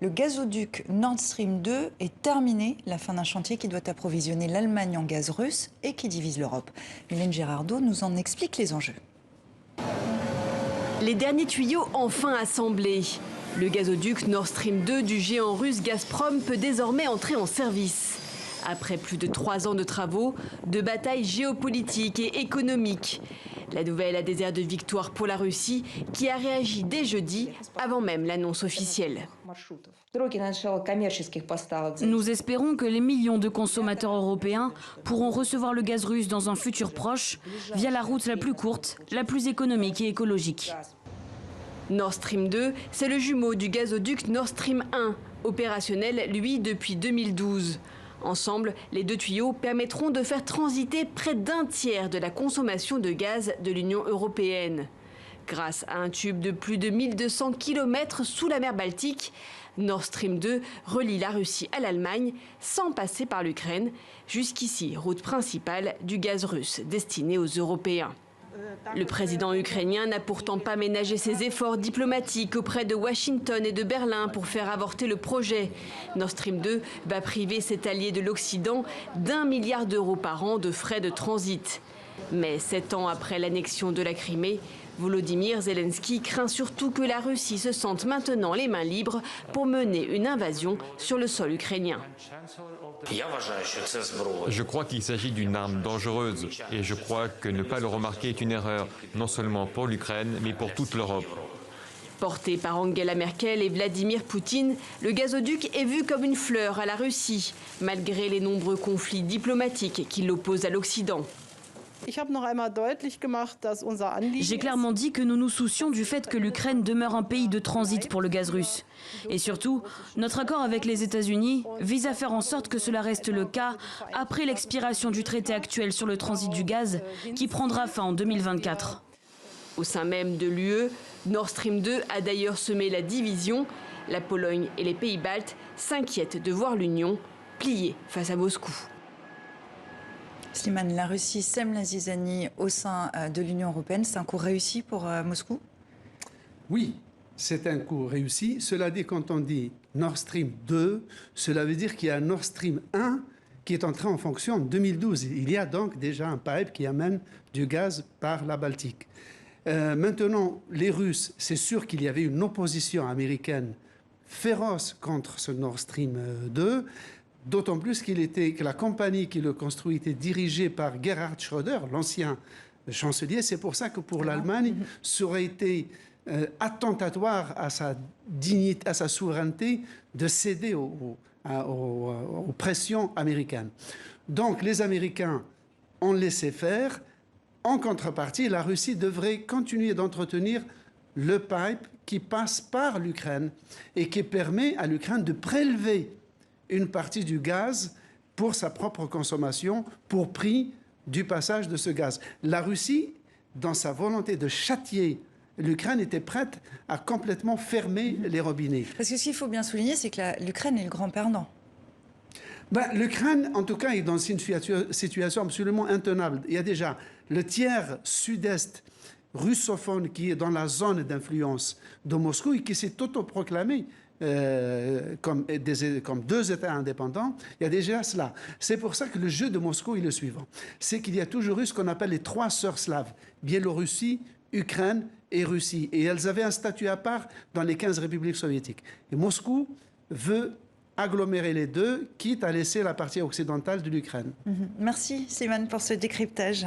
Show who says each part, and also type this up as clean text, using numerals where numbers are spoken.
Speaker 1: Le gazoduc Nord Stream 2 est terminé, la fin d'un chantier qui doit approvisionner l'Allemagne en gaz russe et qui divise l'Europe. Mylène Girardot nous en explique les enjeux.
Speaker 2: Les derniers tuyaux enfin assemblés. Le gazoduc Nord Stream 2 du géant russe Gazprom peut désormais entrer en service. Après plus de 3 ans de travaux, de batailles géopolitiques et économiques. La nouvelle a des airs de victoire pour la Russie, qui a réagi dès jeudi, avant même l'annonce officielle.
Speaker 3: Nous espérons que les millions de consommateurs européens pourront recevoir le gaz russe dans un futur proche, via la route la plus courte, la plus économique et écologique.
Speaker 2: Nord Stream 2, c'est le jumeau du gazoduc Nord Stream 1, opérationnel, lui, depuis 2012. Ensemble, les deux tuyaux permettront de faire transiter près d'un tiers de la consommation de gaz de l'Union européenne. Grâce à un tube de plus de 1200 km sous la mer Baltique, Nord Stream 2 relie la Russie à l'Allemagne sans passer par l'Ukraine, jusqu'ici route principale du gaz russe destiné aux Européens. Le président ukrainien n'a pourtant pas ménagé ses efforts diplomatiques auprès de Washington et de Berlin pour faire avorter le projet. Nord Stream 2 va priver cet allié de l'Occident d'1 milliard d'euros par an de frais de transit. Mais 7 ans après l'annexion de la Crimée, Volodymyr Zelensky craint surtout que la Russie se sente maintenant les mains libres pour mener une invasion sur le sol ukrainien.
Speaker 4: Je crois qu'il s'agit d'une arme dangereuse et je crois que ne pas le remarquer est une erreur, non seulement pour l'Ukraine, mais pour toute l'Europe.
Speaker 2: Porté par Angela Merkel et Vladimir Poutine, le gazoduc est vu comme une fleur à la Russie, malgré les nombreux conflits diplomatiques qui l'opposent à l'Occident.
Speaker 3: J'ai clairement dit que nous nous soucions du fait que l'Ukraine demeure un pays de transit pour le gaz russe. Et surtout, notre accord avec les États-Unis vise à faire en sorte que cela reste le cas après l'expiration du traité actuel sur le transit du gaz qui prendra fin en 2024.
Speaker 2: Au sein même de l'UE, Nord Stream 2 a d'ailleurs semé la division. La Pologne et les pays baltes s'inquiètent de voir l'Union pliée face à Moscou.
Speaker 1: Slimane, la Russie sème la zizanie au sein de l'Union européenne. C'est un coup réussi pour Moscou?
Speaker 5: Oui, c'est un coup réussi. Cela dit, quand on dit Nord Stream 2, cela veut dire qu'il y a Nord Stream 1 qui est entré en fonction en 2012. Il y a donc déjà un pipe qui amène du gaz par la Baltique. Maintenant, les Russes, c'est sûr qu'il y avait une opposition américaine féroce contre ce Nord Stream 2. D'autant plus que la compagnie qui le construit était dirigée par Gerhard Schröder, l'ancien chancelier. C'est pour ça que pour l'Allemagne, ça aurait été attentatoire à sa dignité, à sa souveraineté, de céder aux pressions américaines. Donc les Américains ont laissé faire. En contrepartie, la Russie devrait continuer d'entretenir le pipe qui passe par l'Ukraine et qui permet à l'Ukraine de prélever une partie du gaz pour sa propre consommation, pour prix du passage de ce gaz. La Russie, dans sa volonté de châtier l'Ukraine, était prête à complètement fermer les robinets.
Speaker 1: Parce que ce qu'il faut bien souligner, c'est que l'Ukraine est le grand perdant.
Speaker 5: L'Ukraine, en tout cas, est dans une situation absolument intenable. Il y a déjà le tiers sud-est russophone qui est dans la zone d'influence de Moscou et qui s'est autoproclamé comme deux États indépendants. Il y a déjà cela. C'est pour ça que le jeu de Moscou est le suivant. C'est qu'il y a toujours eu ce qu'on appelle les trois sœurs slaves, Biélorussie, Ukraine et Russie. Et elles avaient un statut à part dans les 15 républiques soviétiques. Et Moscou veut agglomérer les deux, quitte à laisser la partie occidentale de l'Ukraine.
Speaker 1: Merci Slimane pour ce décryptage.